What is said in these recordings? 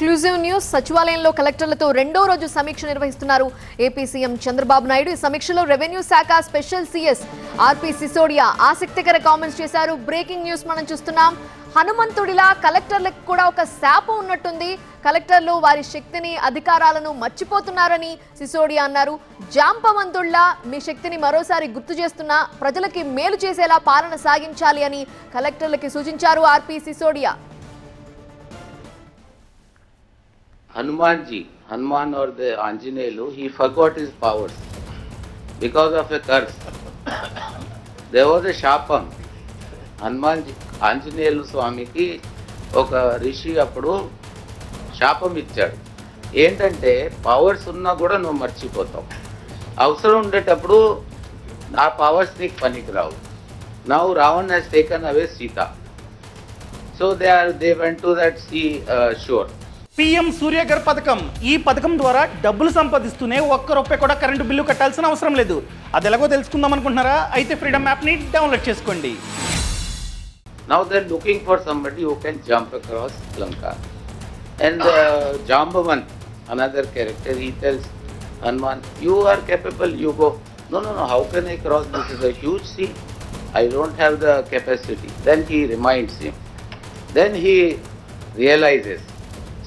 Exclusive news. సచివాలయంలో కలెక్టర్లతో రెండో రోజు సమీక్ష నిర్వహిస్తున్నారు ఏపీ సీఎం చంద్రబాబు నాయుడు. ఈ సమీక్షలో రెవెన్యూ శాఖ స్పెషల్ సీఎస్ ఆర్పీ సిసోడియా ఆసక్తికర కామెంట్స్ చేశారు. బ్రేకింగ్ న్యూస్ మనం చూస్తున్నాం. హనుమంతుడిలా కలెక్టర్లకు కూడా ఒక శాపం ఉన్నట్టుంది. కలెక్టర్లు వారి శక్తిని అధికారాలను మర్చిపోతున్నారని సిసోడియా అన్నారు. జాంపవంతుళ్లా మీ శక్తిని మరోసారి గుర్తు చేస్తున్నా ప్రజలకి మేలు చేసేలా పాలన సాగించాలి అని కలెక్టర్లకి సూచించారు RP Sisodia. Hanuman or the Anjaneyulu, he forgot his powers because of a curse. There was a శాపం. ఆంజనేయులు స్వామికి ఒక ఋషి అప్పుడు శాపం ఇచ్చాడు. ఏంటంటే పవర్స్ ఉన్నా కూడా నువ్వు మర్చిపోతావు, అవసరం ఉండేటప్పుడు ఆ పవర్స్ నీకు పనికిరావు. Now Raavan has taken away Sita. So they went to that sea shore. PM Surya Ghar పథకం. ఈ పథకం ద్వారా డబ్బులు సంపాదిస్తూనే ఒక్క రూపాయి కూడా కరెంటు బిల్లు కట్టాల్సిన అవసరం లేదు. అది ఎలాగో తెలుసుకుందాం అనుకుంటున్నారా? అయితే ఫ్రీడమ్ యాప్ని డౌన్లోడ్ చేసుకోండి. Now they are looking for somebody who can jump across Lanka. And Jambavant, another character, he tells Hanuman, you are capable, you go. No, how can I cross? This is a huge sea. I don't have the capacity. Then he reminds him. Then he realizes.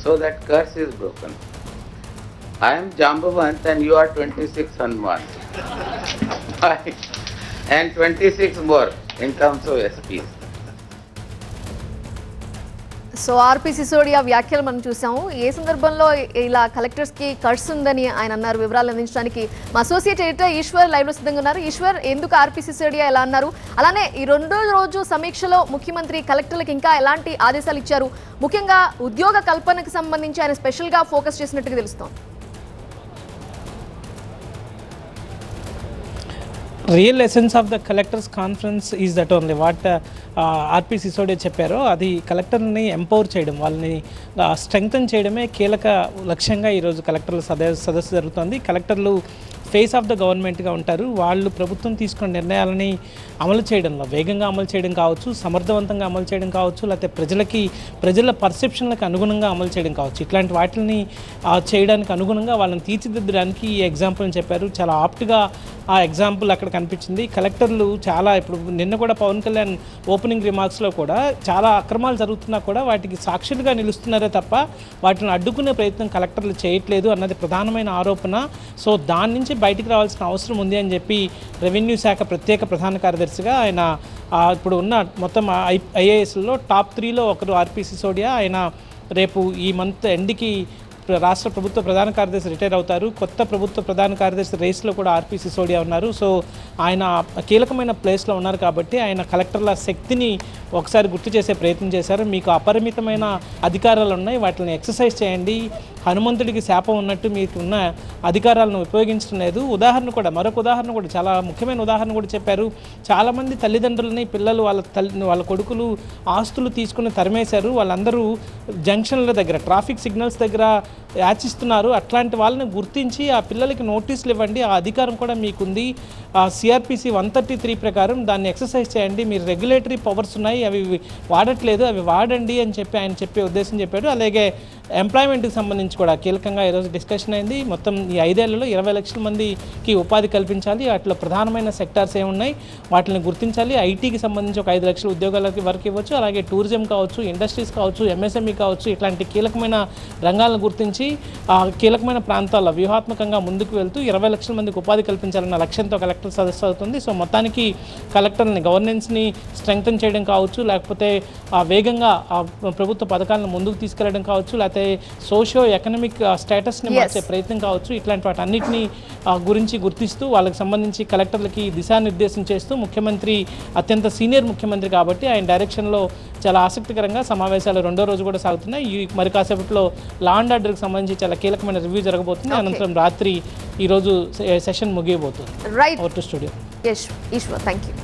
So that curse is broken. I am Jambavant and you are 26 Hanuman. And 26 more in terms of SPs. So RP Sisodia వ్యాఖ్యలు మనం చూసాము. ఏ సందర్భంలో ఇలా collectors కి curse ఉందని ఆయన అన్నారు? వివరాలు అందించడానికి మా అసోసియేట్ ఎడిటర్ ఈశ్వర్ లైవ్ లో సిద్ధంగా ఉన్నారు. ఈశ్వర్, ఎందుకు ఆర్పీ సిసోడియా ఎలా అన్నారు? అలానే ఈ రెండో రోజు సమీక్షలో ముఖ్యమంత్రి కలెక్టర్లకు ఇంకా ఎలాంటి ఆదేశాలు ఇచ్చారు? ముఖ్యంగా ఉద్యోగ కల్పనకు సంబంధించి ఆయన స్పెషల్ గా ఫోకస్ చేసినట్టుగా తెలుస్తోంది. Real essence of the collectors conference is that only what RP Sisodia చెప్పారో, అది కలెక్టర్ని ఎంపవర్ చేయడం, వాళ్ళని స్ట్రెంగ్తన్ చేయడమే కీలక లక్ష్యంగా ఈరోజు కలెక్టర్ల సదస్సు జరుగుతుంది. కలెక్టర్లు ఫేస్ ఆఫ్ ద గవర్నమెంట్గా ఉంటారు. వాళ్ళు ప్రభుత్వం తీసుకున్న నిర్ణయాలని అమలు చేయడంలో వేగంగా అమలు చేయడం కావచ్చు, సమర్థవంతంగా అమలు చేయడం కావచ్చు, లేకపోతే ప్రజల పర్సెప్షన్లకు అనుగుణంగా అమలు చేయడం కావచ్చు. ఇట్లాంటి వాటిని చేయడానికి అనుగుణంగా వాళ్ళని తీర్చిదిద్దడానికి ఈ ఎగ్జాంపుల్ని చెప్పారు. చాలా ఆప్ట్గా ఆ ఎగ్జాంపుల్ అక్కడ కనిపించింది. కలెక్టర్లు చాలా ఇప్పుడు నిన్న కూడా పవన్ కళ్యాణ్ ఓపెనింగ్ రిమార్క్స్లో కూడా చాలా అక్రమాలు జరుగుతున్నా కూడా వాటికి సాక్షులుగా నిలుస్తున్నారే తప్ప వాటిని అడ్డుకునే ప్రయత్నం కలెక్టర్లు చేయట్లేదు అన్నది ప్రధానమైన ఆరోపణ. సో దాని నుంచి బయటికి రావాల్సిన అవసరం ఉంది అని చెప్పి రెవెన్యూ శాఖ ప్రత్యేక ప్రధాన కార్యదర్శిగా ఆయన ఇప్పుడు ఉన్న మొత్తం ఐఏఎస్లో టాప్ 3లో ఒకరు ఆర్పీ సిసోడియా. ఆయన రేపు ఈ మంత్ ఎండ్కి రాష్ట్ర ప్రభుత్వ ప్రధాన కార్యదర్శి రిటైర్ అవుతారు. కొత్త ప్రభుత్వ ప్రధాన కార్యదర్శి రేస్లో కూడా ఆర్పీ సిసోడియా ఉన్నారు. సో ఆయన కీలకమైన ప్లేస్లో ఉన్నారు కాబట్టి ఆయన కలెక్టర్ల శక్తిని ఒకసారి గుర్తు చేసే ప్రయత్నం చేశారు. మీకు అపరిమితమైన అధికారాలు ఉన్నాయి, వాటిని ఎక్సర్సైజ్ చేయండి. హనుమంతుడికి శాపం ఉన్నట్టు మీకు ఉన్న అధికారాలను ఉపయోగించడం లేదు. మరొక ఉదాహరణ కూడా చాలా ముఖ్యమైన ఉదాహరణ కూడా చెప్పారు. చాలామంది తల్లిదండ్రులని పిల్లలు వాళ్ళ కొడుకులు ఆస్తులు తీసుకుని తరిమేశారు. వాళ్ళందరూ జంక్షన్ల దగ్గర, ట్రాఫిక్ సిగ్నల్స్ దగ్గర యాచిస్తున్నారు. అట్లాంటి వాళ్ళని గుర్తించి ఆ పిల్లలకి నోటీసులు ఇవ్వండి. ఆ అధికారం కూడా మీకుంది. సిఆర్పిసి 133 ప్రకారం దాన్ని ఎక్సర్సైజ్ చేయండి. మీరు రెగ్యులేటరీ పవర్స్ ఉన్నాయి, అవి వాడట్లేదు, అవి వాడండి అని చెప్పి ఆయన చెప్పే ఉద్దేశం చెప్పాడు. అలాగే ఎంప్లాయ్మెంట్కి సంబంధించి కూడా కీలకంగా ఈరోజు డిస్కషన్ అయింది. మొత్తం ఈ 5 ఏళ్లలో 20 లక్షల మందికి ఉపాధి కల్పించాలి. వాటిలో ప్రధానమైన సెక్టార్స్ ఏమున్నాయి వాటిని గుర్తించాలి. ఐటీకి సంబంధించి ఒక 5 లక్షల ఉద్యోగాలకి వరకు ఇవ్వచ్చు. అలాగే టూరిజం కావచ్చు, ఇండస్ట్రీస్ కావచ్చు, ఎంఎస్ఎంఈ కావచ్చు, ఇట్లాంటి కీలకమైన రంగాలను గుర్తించి కీలకమైన ప్రాంతాల్లో వ్యూహాత్మకంగా ముందుకు వెళ్తూ 20 లక్షల మందికి ఉపాధి కల్పించాలన్న లక్ష్యంతో కలెక్టర్ సదస్సు అవుతుంది. సో మొత్తానికి కలెక్టర్ని గవర్నెన్స్ని స్ట్రెంగ్తన్ చేయడం కావచ్చు, లేకపోతే వేగంగా ప్రభుత్వ పథకాలను ముందుకు తీసుకెళ్లడం కావచ్చు, లేకపోతే సోషియో ఎకనామిక్ స్టేటస్ని మార్చే ప్రయత్నం కావచ్చు, ఇట్లాంటి వాటన్నిటిని గురించి గుర్తిస్తూ వాళ్ళకి సంబంధించి కలెక్టర్లకి దిశానిర్దేశం చేస్తూ ముఖ్యమంత్రి అత్యంత సీనియర్ ముఖ్యమంత్రి కాబట్టి ఆయన డైరెక్షన్లో చాలా ఆసక్తికరంగా సమావేశాలు రెండో రోజు కూడా సాగుతున్నాయి. ఈ మరి కాసేపట్లో లా అండ్ ఆర్డర్కి సంబంధించి చాలా కీలకమైన రివ్యూ జరగబోతుంది. అనంతరం రాత్రి ఈరోజు సెషన్ ముగియబోతుంది. Right, over to studio. Eshwar, thank you.